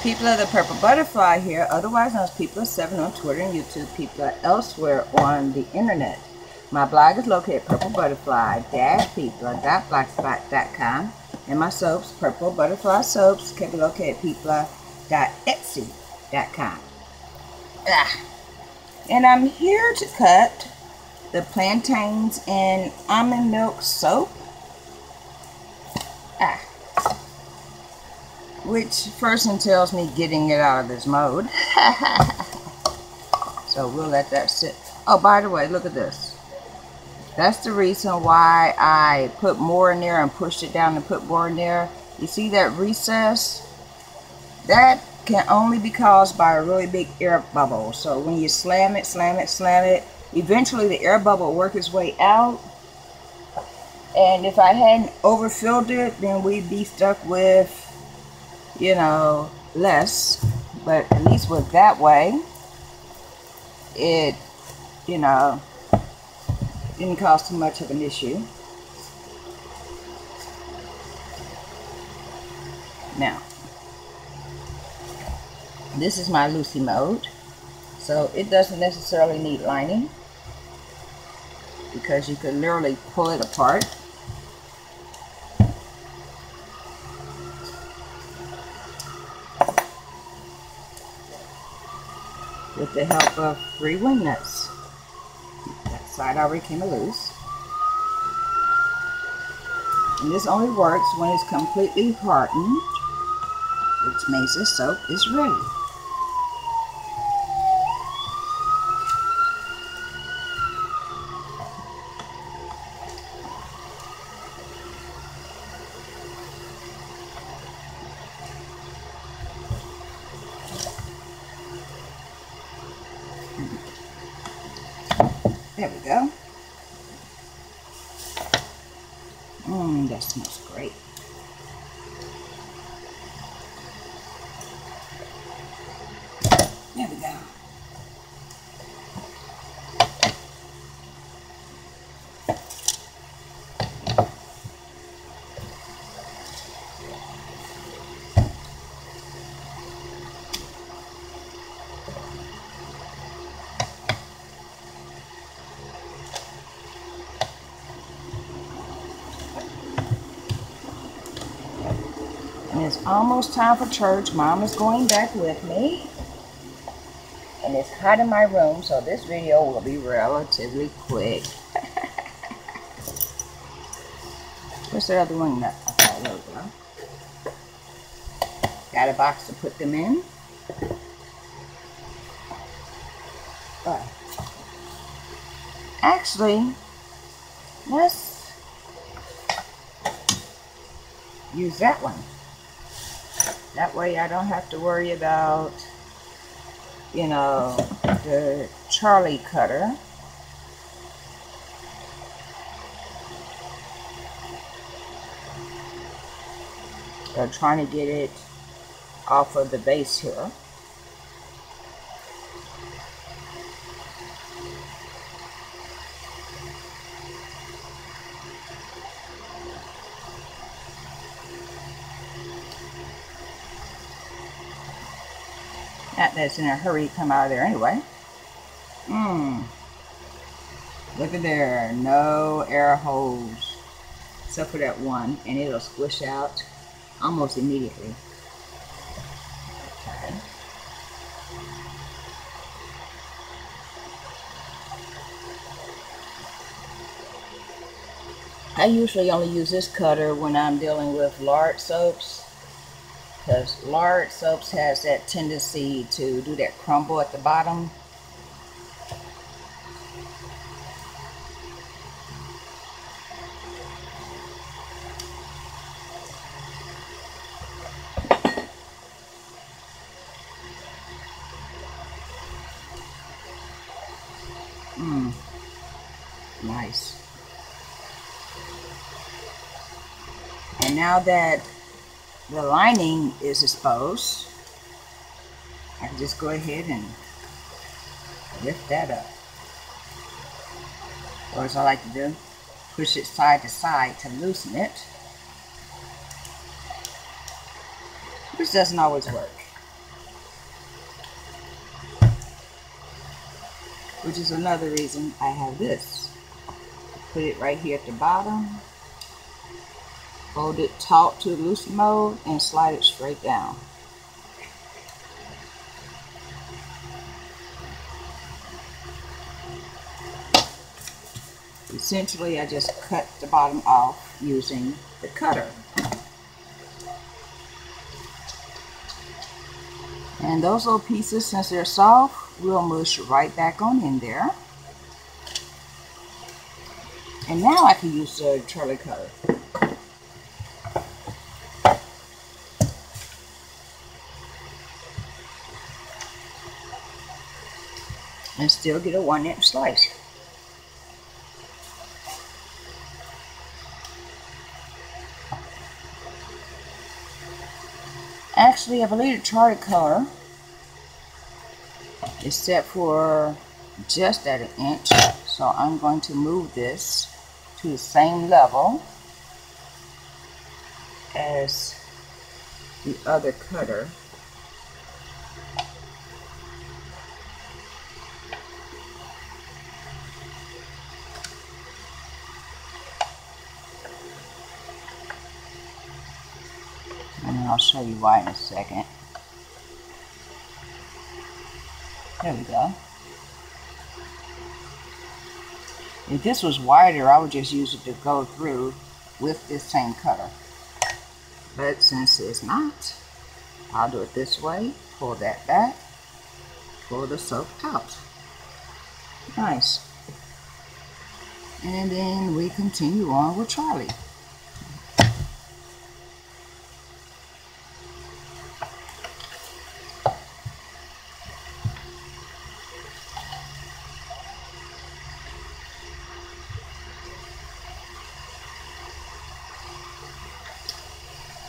People of the Purple Butterfly here, otherwise known as People of 7 on Twitter and YouTube, people are elsewhere on the internet. My blog is located at purplebutterfly-people.blogspot.com, and my soaps, Purple Butterfly Soaps, can be located at people.etsy.com. And I'm here to cut the plantains and almond milk soap. Which first entails me getting it out of this mode. So we'll let that sit. Oh, by the way, look at this. That's the reason why I put more in there and pushed it down and put more in there. You see that recess? That can only be caused by a really big air bubble. So when you slam it, eventually the air bubble will work its way out. And if I hadn't overfilled it, then we'd be stuck with, you know, less. But at least with that way, it, you know, didn't cause too much of an issue. Now, this is my Lucy mode, so it doesn't necessarily need lining because you can literally pull it apart. With the help of 3 wing nuts. That side already came loose. And this only works when it's completely hardened, which means the soap is ready. There we go. That smells great. There we go. And it's almost time for church. Mom is going back with me. And it's hot in my room, so this video will be relatively quick. Where's the other one? Okay, there we go. Got a box to put them in. But actually, let's use that one. That way I don't have to worry about, you know, the Charlie cutter. Or trying to get it off of the base here. Not that it's in a hurry to come out of there anyway. Look at there. No air holes. Except for that one. And it'll squish out almost immediately. Okay. I usually only use this cutter when I'm dealing with lard soaps. Because lard soaps has that tendency to do that crumble at the bottom. Nice. And now that the lining is exposed, I can just go ahead and lift that up. Or as I like to do, push it side to side to loosen it. Which doesn't always work. which is another reason I have this. Put it right here at the bottom, hold it taut to loose mode, and slide it straight down. Essentially, I just cut the bottom off using the cutter. And those little pieces, since they're soft, will mush right back on in there. And now I can use the Charlie cutter. And still get a 1-inch slice. Actually, I believe the Charlie color is set for just at 1 inch, so I'm going to move this to the same level as the other cutter. And I'll show you why in a second. There we go. If this was wider, I would just use it to go through with this same cutter. But since it's not, I'll do it this way. Pull that back. Pull the soap out. Nice. And then we continue on with Charlie.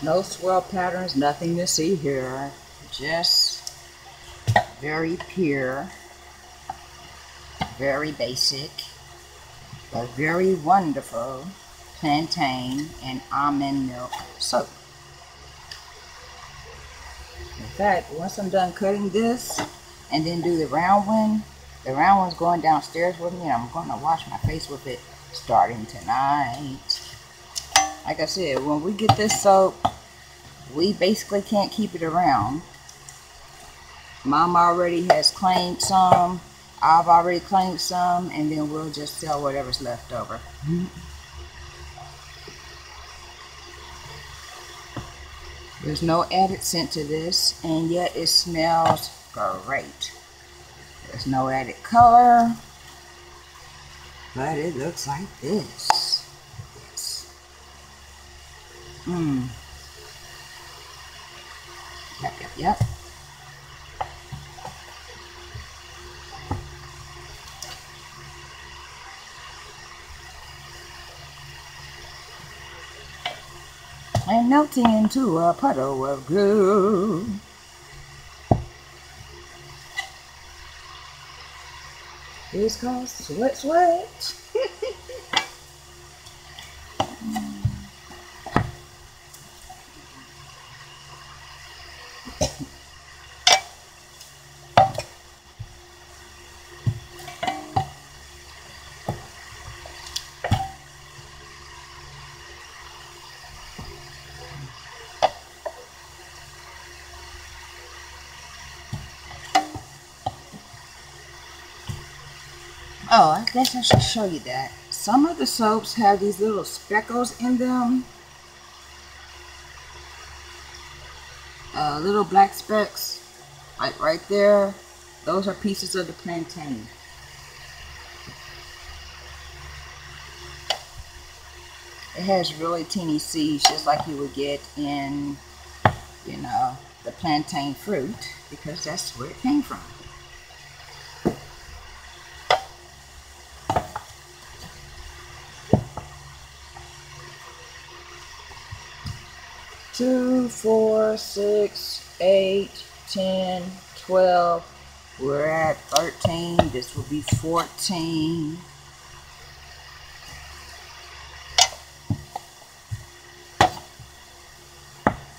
No swirl patterns, nothing to see here. Just very pure, very basic, but very wonderful plantain and almond milk soap. In fact, once I'm done cutting this and then do the round one's going downstairs with me, and I'm going to wash my face with it starting tonight. Like I said, when we get this soap, we basically can't keep it around. Mom already has claimed some, I've already claimed some, and then we'll just sell whatever's left over. There's no added scent to this, and yet it smells great. There's no added color, but it looks like this. Yep. And melting into a puddle of glue. It's called Sweat Sweat. Oh, I guess I should show you that. Some of the soaps have these little speckles in them. Little black specks, like right there. Those are pieces of the plantain. It has really teeny seeds, just like you would get in, you know, the plantain fruit, because that's where it came from. Two, 4, 6, 8, 10, 12. We're at 13. This will be 14.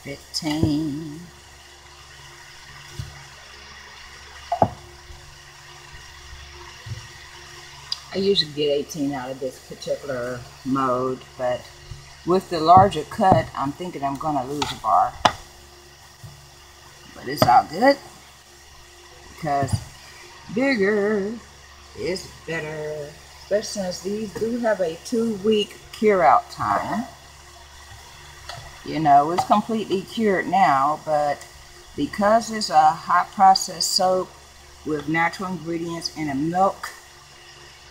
15. 16. I usually get 18 out of this particular mode, but with the larger cut, I'm thinking I'm gonna lose a bar. But it's all good because bigger is better, especially since these do have a 2-week cure out time. You know, it's completely cured now, but because it's a hot processed soap with natural ingredients and a milk,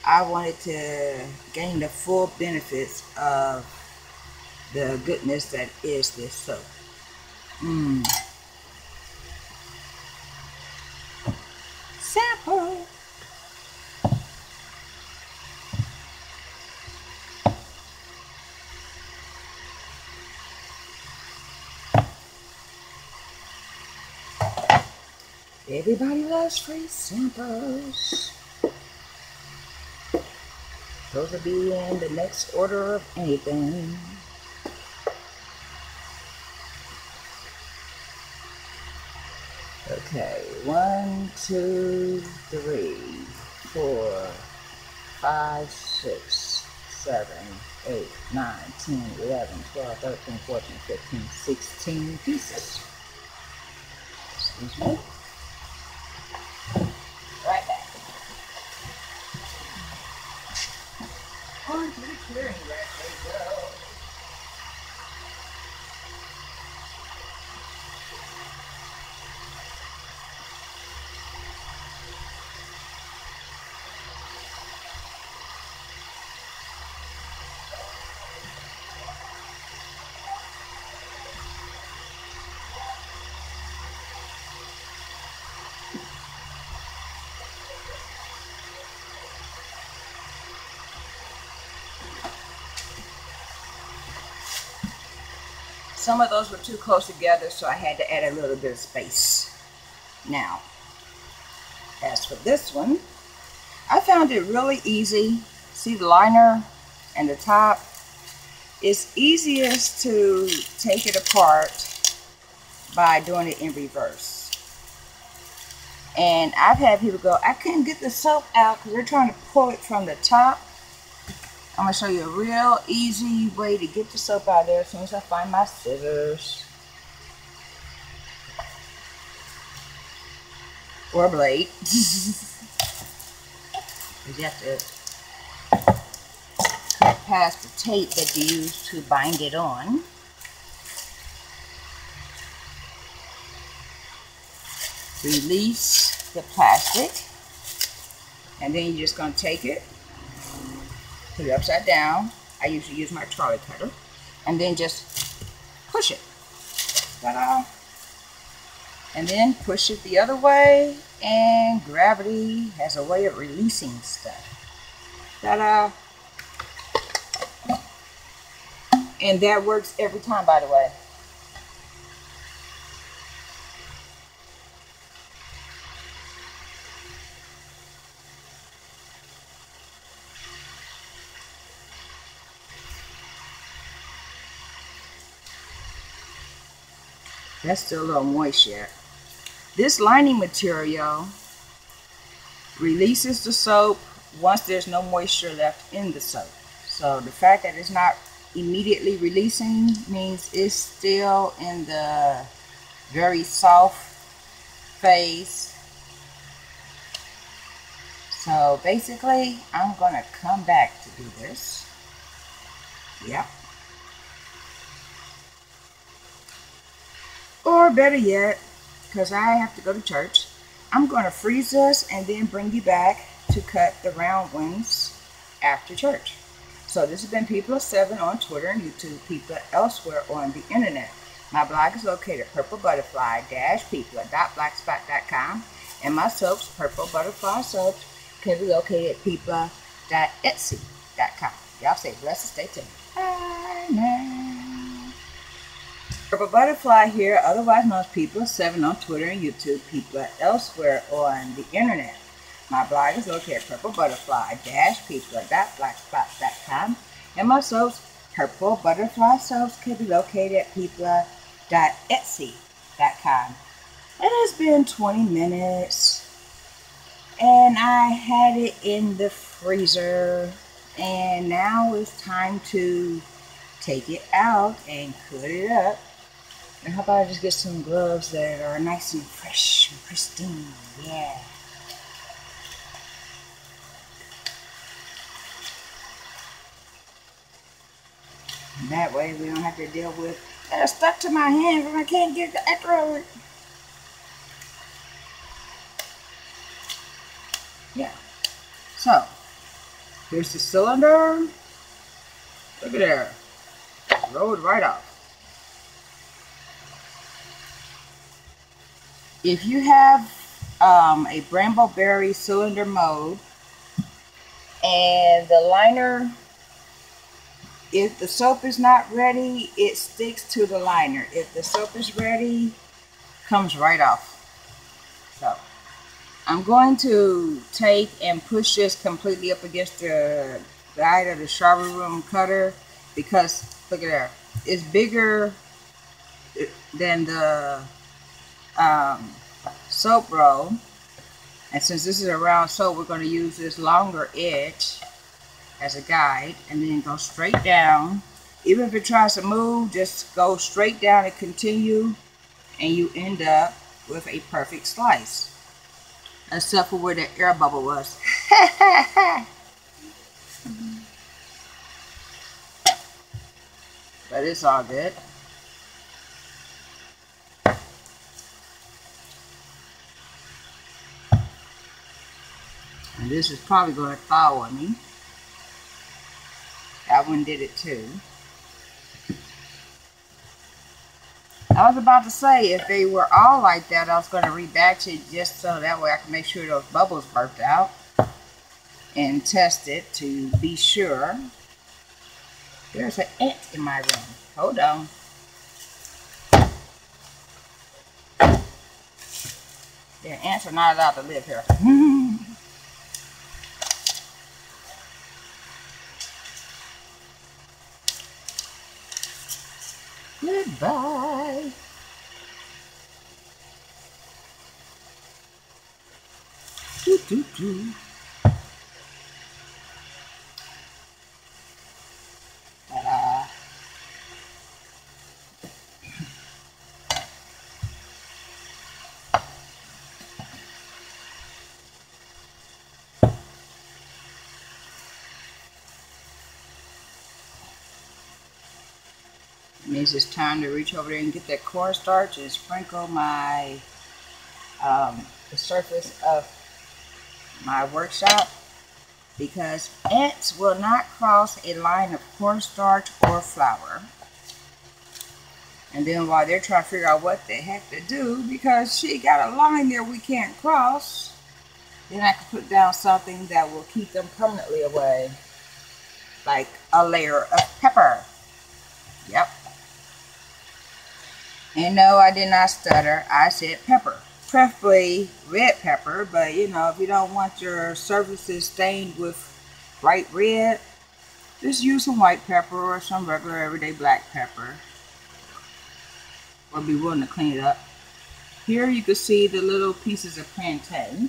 I wanted to gain the full benefits of the goodness that is this soap. Sample. Everybody loves free samples. Those will be in the next order of anything. Okay, 1, 2, 3, 4, 5, 6, 7, 8, 9, 10, 11, 12, 13, 14, 15, 16 pieces. Excuse me. Right back. On to the clearing rack they go. Some of those were too close together, so I had to add a little bit of space. Now, as for this one, I found it really easy. See the liner and the top? It's easiest to take it apart by doing it in reverse. And I've had people go, I couldn't get the soap out because they're trying to pull it from the top. I'm going to show you a real easy way to get the soap out of there as soon as I find my scissors. Or a blade. You have to cut past the tape that you use to bind it on. Release the plastic. And then you're just going to take it, put it upside down. I usually use my trolley cutter. And then just push it. Ta-da! And then push it the other way. And gravity has a way of releasing stuff. Ta-da! And that works every time, by the way. That's still a little moist yet. This lining material releases the soap once there's no moisture left in the soap. So the fact that it's not immediately releasing means it's still in the very soft phase. So basically, I'm going to come back to do this. Yep. Or better yet, because I have to go to church, I'm going to freeze this and then bring you back to cut the round ones after church. So this has been People of 7 on Twitter and YouTube, People elsewhere on the internet. My blog is located at purplebutterfly-people.blogspot.com, and my soaps, Purple Butterfly Soaps, can be located at people.etsy.com. Y'all stay blessed and stay tuned. Bye now. Purple Butterfly here, otherwise known as People of 7 on Twitter and YouTube, People elsewhere on the internet. My blog is located at purplebutterfly-people.blogspot.com, and my soaps, Purple Butterfly Soaps, can be located at people.etsy.com. It has been 20 minutes, and I had it in the freezer. And now it's time to take it out and cut it up. And how about I just get some gloves that are nice and fresh and pristine? Yeah. And that way we don't have to deal with it's stuck to my hands and I can't get the after. Yeah. So here's the cylinder. Look at there. Rolled right off. If you have a Brambleberry cylinder mold and the liner, if the soap is not ready, it sticks to the liner. If the soap is ready, comes right off. So I'm going to take and push this completely up against the guide of the shower room cutter because look at there, it's bigger than the soap roll, and since this is a round soap, we're going to use this longer edge as a guide and then go straight down. Even if it tries to move, just go straight down and continue, and you end up with a perfect slice, except for where the air bubble was. But it's all good. And this is probably going to thaw on me. That one did it too. I was about to say, if they were all like that, I was going to rebatch it just so that way I can make sure those bubbles burped out and test it to be sure. There's an ant in my room. Hold on. Yeah, ants are not allowed to live here. Goodbye. Doo, doo, doo. It means it's time to reach over there and get that cornstarch and sprinkle my the surface of my workshop, because ants will not cross a line of cornstarch or flour. And then while they're trying to figure out what the heck to do, because she got a line there we can't cross, then I can put down something that will keep them permanently away, like a layer of pepper. Yep. And no, I did not stutter. I said pepper. Preferably red pepper, but you know, if you don't want your surfaces stained with bright red, just use some white pepper or some regular everyday black pepper, or be willing to clean it up. Here you can see the little pieces of plantain.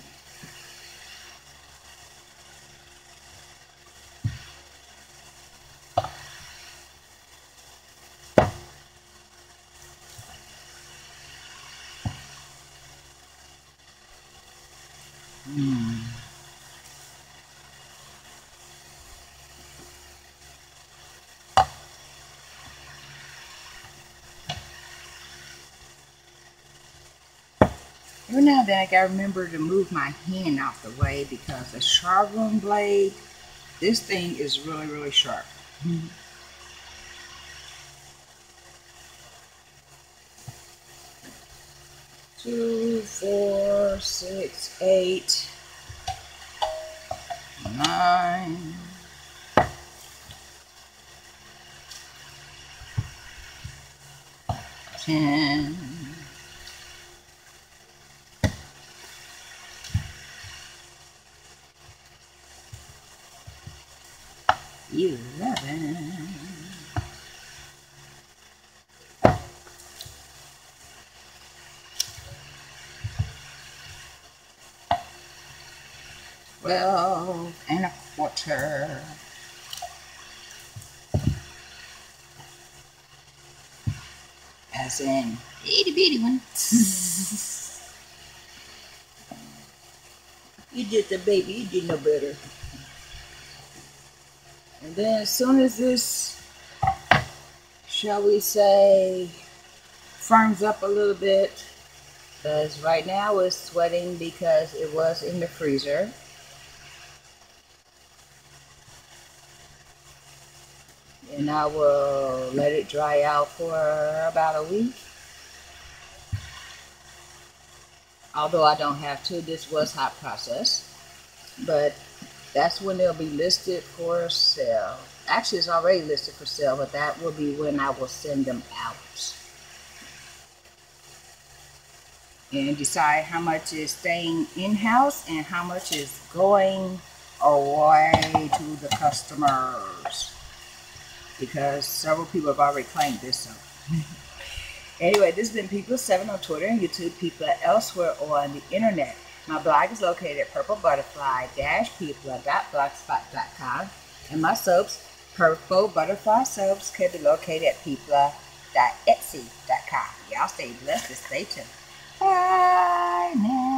Every now and then I gotta remember to move my hand out the way because the charbon blade, this thing is really, really sharp. 2, 4, 6, 8, 9, 10, 11. 12 and a quarter. As in, itty bitty one. You did the baby, you did no better. And then as soon as this, shall we say, firms up a little bit, because right now it's sweating because it was in the freezer. And I will let it dry out for about a week. Although I don't have to, this was hot processed. But that's when they'll be listed for sale. Actually, it's already listed for sale, but that will be when I will send them out. And decide how much is staying in-house and how much is going away to the customers. Because several people have already claimed this. So. Anyway, this has been People7 on Twitter and YouTube, People elsewhere on the internet. My blog is located at purplebutterfly-people.blogspot.com. And my soaps, Purple Butterfly Soaps, can be located at people.etsy.com. Y'all stay blessed and stay tuned. Bye now.